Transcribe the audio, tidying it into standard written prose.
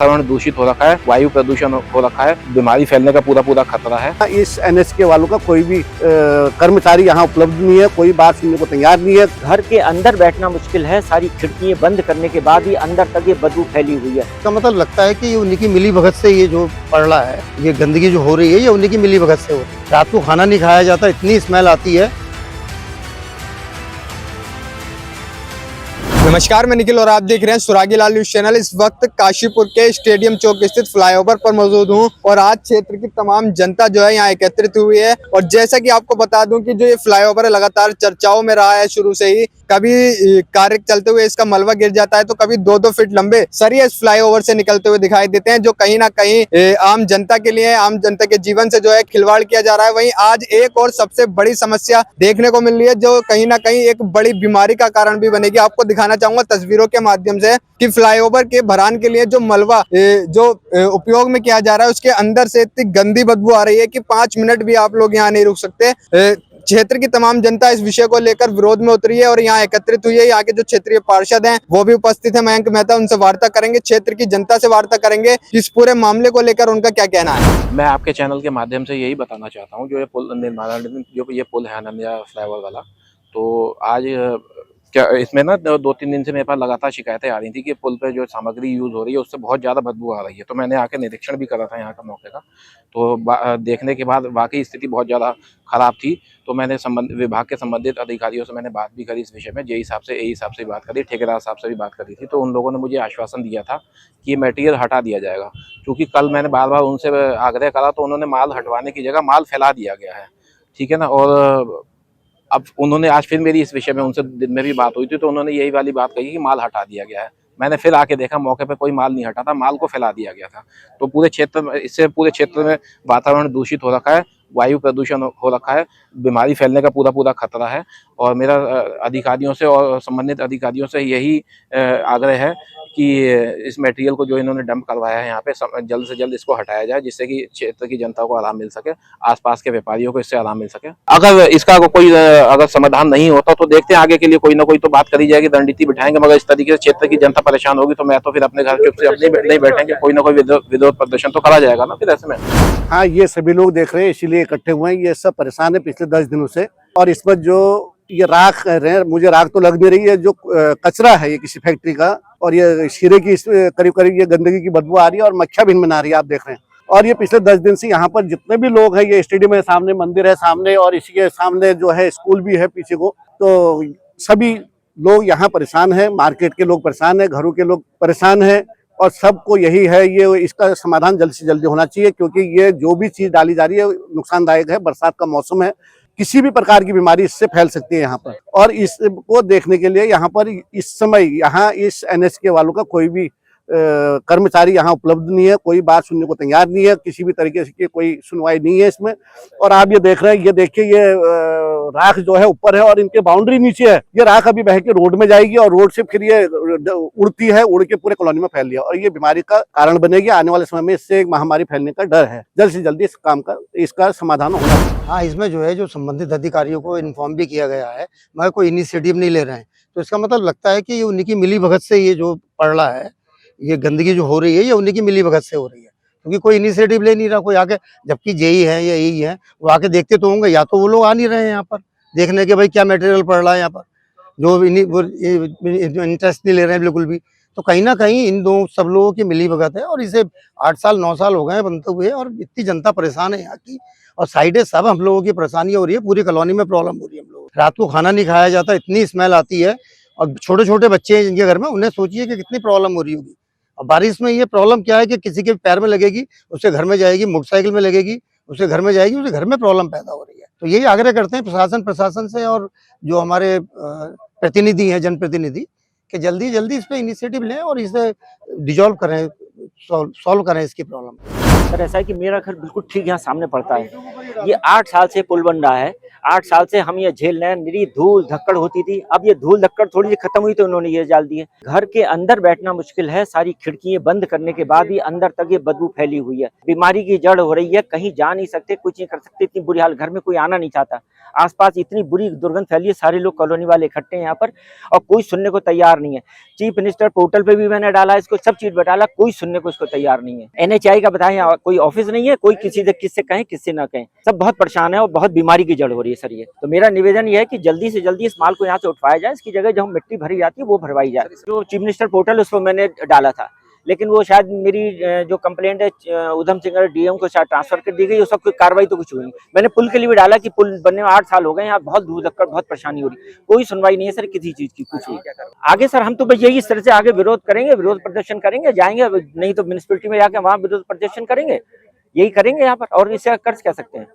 वातावरण दूषित हो रखा है, वायु प्रदूषण हो रखा है, बीमारी फैलने का पूरा खतरा है। इस एनएचके वालों का कोई भी कर्मचारी यहाँ उपलब्ध नहीं है, कोई बात सुनने को तैयार नहीं है। घर के अंदर बैठना मुश्किल है, सारी खिड़कियां बंद करने के बाद ही अंदर तक ये बदबू फैली हुई है। इसका मतलब लगता है कि ये उन्हीं की मिली भगत से ये जो पड़ रहा है, ये गंदगी जो हो रही है, ये उन्हीं की मिली भगत से हो रही है। रात को खाना नहीं खाया जाता, इतनी स्मेल आती है। नमस्कार, मैं निखिल और आप देख रहे हैं सुरागी लाल न्यूज चैनल। इस वक्त काशीपुर के स्टेडियम चौक स्थित फ्लाईओवर पर मौजूद हूं और आज क्षेत्र की तमाम जनता जो है यहाँ एकत्रित हुई है। और जैसा कि आपको बता दूं कि जो ये फ्लाईओवर है लगातार चर्चाओं में रहा है शुरू से ही। कभी कार्य चलते हुए इसका मलबा गिर जाता है तो कभी 2-2 फीट लंबे सरिये इस फ्लाईओवर से निकलते हुए दिखाई देते हैं, जो कहीं ना कहीं आम जनता के लिए, आम जनता के जीवन से जो है खिलवाड़ किया जा रहा है। वहीं आज एक और सबसे बड़ी समस्या देखने को मिल रही है, जो कहीं ना कहीं एक बड़ी बीमारी का कारण भी बनेगी। आपको दिखाना चाहूंगा तस्वीरों के माध्यम से कि फ्लाईओवर के भरान के लिए जो मलबा जो उपयोग में किया जा रहा है, उसके अंदर से इतनी गंदी बदबू आ रही है कि 5 मिनट भी आप लोग यहाँ नहीं रुक सकते। क्षेत्र की तमाम जनता इस विषय को लेकर विरोध में उतरी है और यहाँ एकत्रित हुई है। यहाँ के जो क्षेत्रीय पार्षद हैं वो भी उपस्थित है, मयंक मेहता, उनसे वार्ता करेंगे, क्षेत्र की जनता से वार्ता करेंगे, इस पूरे मामले को लेकर उनका क्या कहना है। मैं आपके चैनल के माध्यम से यही बताना चाहता हूँ, जो ये पुल निर्माण, जो ये पुल है अनन्या फ्लाईओवर वाला, तो आज क्या इसमें ना 2-3 दिन से मेरे पास लगातार शिकायतें आ रही थी कि पुल पे जो सामग्री यूज़ हो रही है उससे बहुत ज़्यादा बदबू आ रही है। तो मैंने आके निरीक्षण भी करा था यहाँ का मौके का, तो देखने के बाद वाकई स्थिति बहुत ज़्यादा ख़राब थी। तो मैंने विभाग के संबंधित अधिकारियों से मैंने बात भी करी इस विषय में, जेई साहब से, एई साहब से भी बात करी, ठेकेदार साहब से भी बात करी थी। तो उन लोगों ने मुझे आश्वासन दिया था कि मटेरियल हटा दिया जाएगा। क्योंकि कल मैंने बार-बार उनसे आग्रह करा तो उन्होंने माल हटवाने की जगह माल फैला दिया गया है, ठीक है ना। और अब उन्होंने आज फिर मेरी इस विषय में उनसे दिन में भी बात हुई थी, तो उन्होंने यही वाली बात कही कि माल हटा दिया गया है। मैंने फिर आके देखा, मौके पे कोई माल नहीं हटा था, माल को फैला दिया गया था। तो पूरे क्षेत्र में, इससे पूरे क्षेत्र में वातावरण दूषित हो रखा है, वायु प्रदूषण हो रखा है, बीमारी फैलने का पूरा खतरा है। और मेरा अधिकारियों से और संबंधित अधिकारियों से यही आग्रह है कि इस मटेरियल को जो इन्होंने डंप करवाया है यहाँ पे, जल्द से जल्द इसको हटाया जाए, जिससे कि क्षेत्र की जनता को आराम मिल सके, आसपास के व्यापारियों को इससे आराम मिल सके। अगर इसका कोई अगर समाधान नहीं होता तो देखते हैं, आगे के लिए कोई ना कोई तो बात करी जाएगी, रणनीति बिठाएंगे। मगर इस तरीके से क्षेत्र की जनता परेशान होगी तो मैं तो फिर अपने घर चुप से अपने नहीं बैठेंगे, कोई ना कोई विरोध प्रदर्शन तो करा जाएगा ना फिर ऐसे में। हाँ, ये सभी लोग देख रहे हैं, इसीलिए इकट्ठे हुए हैं। ये सब परेशान है पिछले 10 दिनों से। और इस पर जो ये राख कह रहे हैं, मुझे राख तो लग नहीं रही है, जो कचरा है ये किसी फैक्ट्री का, और ये शीरे की करीब ये गंदगी की बदबू आ रही है और मक्खियां भिनभिना रही है, आप देख रहे हैं। और ये पिछले 10 दिन से यहाँ पर जितने भी लोग हैं, ये स्टेडियम है सामने, मंदिर है सामने, और इसी के सामने जो है स्कूल भी है पीछे को, तो सभी लोग यहाँ परेशान है। मार्केट के लोग परेशान है, घरों के लोग परेशान है, और सबको यही है, ये इसका समाधान जल्द से जल्द होना चाहिए। क्योंकि ये जो भी चीज डाली जा रही है नुकसानदायक है। बरसात का मौसम है, किसी भी प्रकार की बीमारी इससे फैल सकती है यहाँ पर। और इसको देखने के लिए यहाँ पर इस समय यहाँ इस एनएचके वालों का कोई भी कर्मचारी यहाँ उपलब्ध नहीं है, कोई बात सुनने को तैयार नहीं है, किसी भी तरीके से कोई सुनवाई नहीं है इसमें। और आप ये देख रहे हैं, ये देखिए, ये राख जो है ऊपर है और इनके बाउंड्री नीचे है। ये राख अभी बह के रोड में जाएगी और रोड से फिर ये उड़ती है, उड़ के पूरे कॉलोनी में फैल लिया, और ये बीमारी का कारण बनेगी। आने वाले समय में इससे एक महामारी फैलने का डर है। जल्द से जल्दी इस काम का, इसका समाधान होना चाहिए। हाँ, इसमें जो है जो संबंधित अधिकारियों को इन्फॉर्म भी किया गया है, मगर कोई इनिशिएटिव नहीं ले रहे हैं। तो इसका मतलब लगता है कि ये उन्हीं की मिली भगत से ये जो पड़ रहा है, ये गंदगी जो हो रही है, ये उन्हीं की मिली भगत से हो रही है। क्योंकि कोई इनिशिएटिव ले नहीं रहा कोई आके, जबकि जेई है या एई है, वो आके देखते तो होंगे, या तो वो लोग आ नहीं रहे हैं यहाँ पर देखने के भाई क्या मटेरियल पड़ रहा है यहाँ पर, जो इंटरेस्ट नहीं ले रहे हैं बिल्कुल भी। तो कहीं ना कहीं इन दो सब लोगों की मिली भगत है, और इसे 8 साल 9 साल हो गए बनते हुए, और इतनी जनता परेशान है यहाँ की, और साइडें सब हम लोगों की परेशानी हो रही है, पूरी कॉलोनी में प्रॉब्लम हो रही है। हम लोग रात को खाना नहीं खाया जाता, इतनी स्मेल आती है, और छोटे छोटे बच्चे हैं जिनके घर में, उन्हें सोचिए कि कितनी प्रॉब्लम हो रही होगी। और बारिश में ये प्रॉब्लम क्या है कि किसी के पैर में लगेगी, उसके घर में जाएगी, मोटरसाइकिल में लगेगी, उसके घर में जाएगी, उसके घर में प्रॉब्लम पैदा हो रही है। तो यही आग्रह करते हैं प्रशासन से, और जो हमारे प्रतिनिधि हैं, जनप्रतिनिधि, कि जल्दी जल्दी इस पर इनिशिएटिव लें और इसे डिजॉल्व करें, सॉल्व करें इसकी प्रॉब्लम। सर, ऐसा है कि मेरा घर बिल्कुल ठीक यहाँ सामने पड़ता है। ये 8 साल से पुल बन रहा है। 8 साल से हम ये झेल रहे हैं, निरी धूल धक्कड़ होती थी, अब ये धूल धक्कड़ थोड़ी सी खत्म हुई तो उन्होंने ये डाल दिए। घर के अंदर बैठना मुश्किल है, सारी खिड़कियां बंद करने के बाद भी अंदर तक ये बदबू फैली हुई है। बीमारी की जड़ हो रही है, कहीं जा नहीं सकते, कुछ नहीं कर सकते, इतनी बुरी हाल, घर में कोई आना नहीं चाहता। आसपास इतनी बुरी दुर्गंध फैली है, सारे लोग कॉलोनी वाले इकट्ठे हैं यहाँ पर और कोई सुनने को तैयार नहीं है। चीफ मिनिस्टर पोर्टल पे भी मैंने डाला इसको, सब चीज डाला, कोई सुनने को इसको तैयार नहीं है। NHI का बताएं, कोई ऑफिस नहीं है, कोई किसी से किससे कहें किससे ना कहें, सब बहुत परेशान है और बहुत बीमारी की जड़ हो रही है सर। ये तो मेरा निवेदन ये है कि जल्दी से जल्दी इस माल को यहाँ से उठवाया जाए, इसकी जगह जो मिट्टी भरी जाती है वो भरवाई जाए। जो चीफ मिनिस्टर पोर्टल उस पर मैंने डाला था, लेकिन वो शायद मेरी जो कंप्लेंट है उधम सिंह DM को शायद ट्रांसफर कर दी गई, उस कोई कार्रवाई तो कुछ हुई नहीं। मैंने पुल के लिए भी डाला कि पुल बनने में 8 साल हो गए, यहाँ बहुत धूल धक्कड़, बहुत परेशानी हो रही, कोई सुनवाई नहीं है सर किसी चीज की, कुछ नहीं। आगे सर हम तो बस यही इस तरह से आगे विरोध करेंगे, विरोध प्रदर्शन करेंगे, जाएंगे, नहीं तो म्युनिसिपैलिटी में जाके वहाँ विरोध प्रदर्शन करेंगे, यही करेंगे यहाँ पर, और इससे कर क्या सकते हैं।